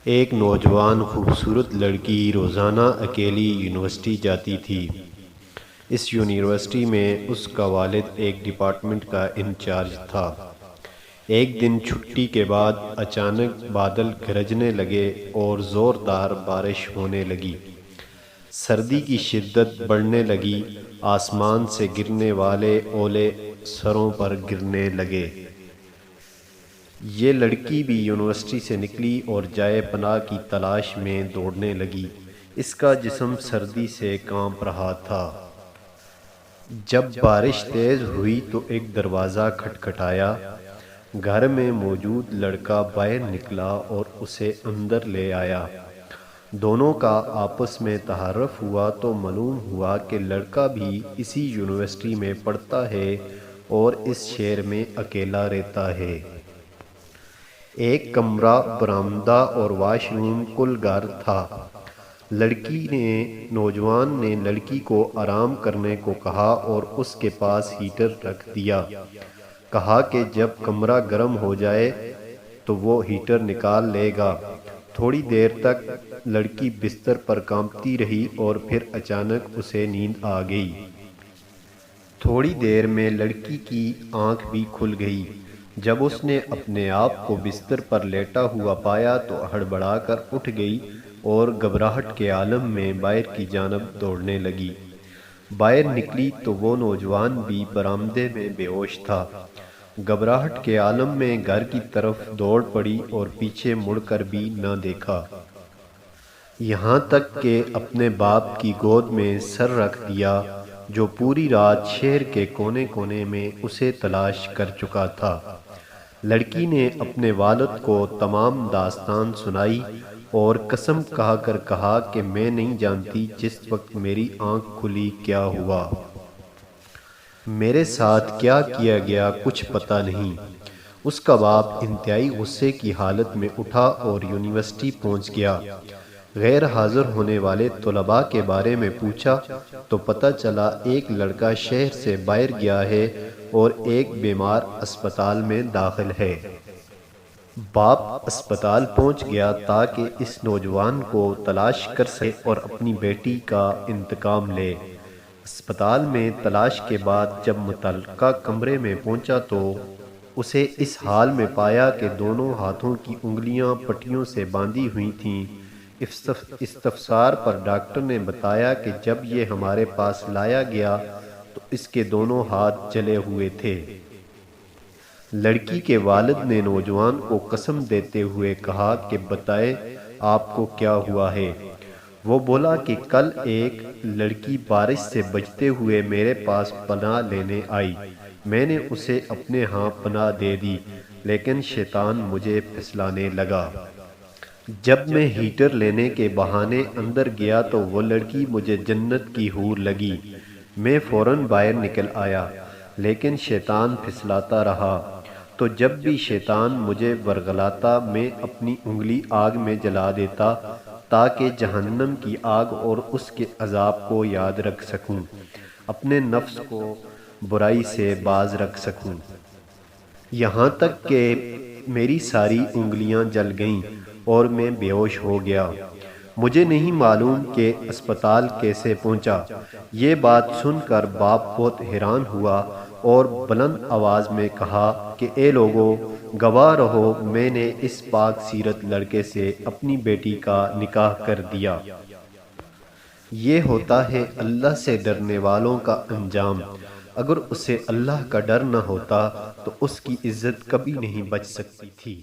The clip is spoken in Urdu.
ایک نوجوان خوبصورت لڑکی روزانہ اکیلی یونیورسٹی جاتی تھی۔ اس یونیورسٹی میں اس کا والد ایک ڈپارٹمنٹ کا انچارج تھا۔ ایک دن چھٹی کے بعد اچانک بادل گرجنے لگے اور زوردار بارش ہونے لگی۔ سردی کی شدت بڑھنے لگی، آسمان سے گرنے والے اولے سروں پر گرنے لگے۔ یہ لڑکی بھی یونیورسٹی سے نکلی اور جائے پناہ کی تلاش میں دوڑنے لگی۔ اس کا جسم سردی سے کانپ رہا تھا۔ جب بارش تیز ہوئی تو ایک دروازہ کھٹکھٹایا۔ گھر میں موجود لڑکا باہر نکلا اور اسے اندر لے آیا۔ دونوں کا آپس میں تعارف ہوا تو معلوم ہوا کہ لڑکا بھی اسی یونیورسٹی میں پڑھتا ہے اور اس شہر میں اکیلا رہتا ہے۔ ایک کمرہ، برآمدہ اور واش روم کل گھر تھا۔ نوجوان نے لڑکی کو آرام کرنے کو کہا اور اس کے پاس ہیٹر رکھ دیا۔ کہا کہ جب کمرہ گرم ہو جائے تو وہ ہیٹر نکال لے گا۔ تھوڑی دیر تک لڑکی بستر پر کانپتی رہی اور پھر اچانک اسے نیند آ گئی۔ تھوڑی دیر میں لڑکی کی آنکھ بھی کھل گئی۔ جب اس نے اپنے آپ کو بستر پر لیٹا ہوا پایا تو ہڑبڑا کر اٹھ گئی اور گھبراہٹ کے عالم میں باہر کی جانب دوڑنے لگی۔ باہر نکلی تو وہ نوجوان بھی برآمدے میں بے ہوش تھا۔ گھبراہٹ کے عالم میں گھر کی طرف دوڑ پڑی اور پیچھے مڑ کر بھی نہ دیکھا۔ یہاں تک کہ اپنے باپ کی گود میں سر رکھ دیا جو پوری رات شہر کے کونے کونے میں اسے تلاش کر چکا تھا۔ لڑکی نے اپنے والد کو تمام داستان سنائی اور قسم کھا کر کہا کہ میں نہیں جانتی جس وقت میری آنکھ کھلی کیا ہوا۔ میرے ساتھ کیا کیا گیا کچھ پتہ نہیں۔ اس کا باپ انتہائی غصے کی حالت میں اٹھا اور یونیورسٹی پہنچ گیا۔ غیر حاضر ہونے والے طلباء کے بارے میں پوچھا تو پتہ چلا ایک لڑکا شہر سے باہر گیا ہے اور ایک بیمار اسپتال میں داخل ہے۔ باپ اسپتال پہنچ گیا تاکہ اس نوجوان کو تلاش کر سکے اور اپنی بیٹی کا انتقام لے۔ اسپتال میں تلاش کے بعد جب متعلقہ کمرے میں پہنچا تو اسے اس حال میں پایا کہ دونوں ہاتھوں کی انگلیاں پٹیوں سے باندھی ہوئی تھیں۔ استفسار پر ڈاکٹر نے بتایا کہ جب یہ ہمارے پاس لایا گیا تو اس کے دونوں ہاتھ جلے ہوئے تھے۔ لڑکی کے والد نے نوجوان کو قسم دیتے ہوئے کہا کہ بتائیں آپ کو کیا ہوا ہے۔ وہ بولا کہ کل ایک لڑکی بارش سے بچتے ہوئے میرے پاس پناہ لینے آئی۔ میں نے اسے اپنے ہاں پناہ دے دی لیکن شیطان مجھے پھسلانے لگا۔ جب میں ہیٹر لینے کے بہانے اندر گیا تو وہ لڑکی مجھے جنت کی حور لگی۔ میں فوراً باہر نکل آیا لیکن شیطان پھسلاتا رہا۔ تو جب بھی شیطان مجھے ورغلاتا میں اپنی انگلی آگ میں جلا دیتا تاکہ جہنم کی آگ اور اس کے عذاب کو یاد رکھ سکوں، اپنے نفس کو برائی سے باز رکھ سکوں۔ یہاں تک کہ میری ساری انگلیاں جل گئیں اور میں بے ہوش ہو گیا۔ مجھے نہیں معلوم کہ اسپتال کیسے پہنچا۔ یہ بات سن کر باپ بہت حیران ہوا اور بلند آواز میں کہا کہ اے لوگو، گواہ رہو، میں نے اس پاک سیرت لڑکے سے اپنی بیٹی کا نکاح کر دیا۔ یہ ہوتا ہے اللہ سے ڈرنے والوں کا انجام۔ اگر اسے اللہ کا ڈر نہ ہوتا تو اس کی عزت کبھی نہیں بچ سکتی تھی۔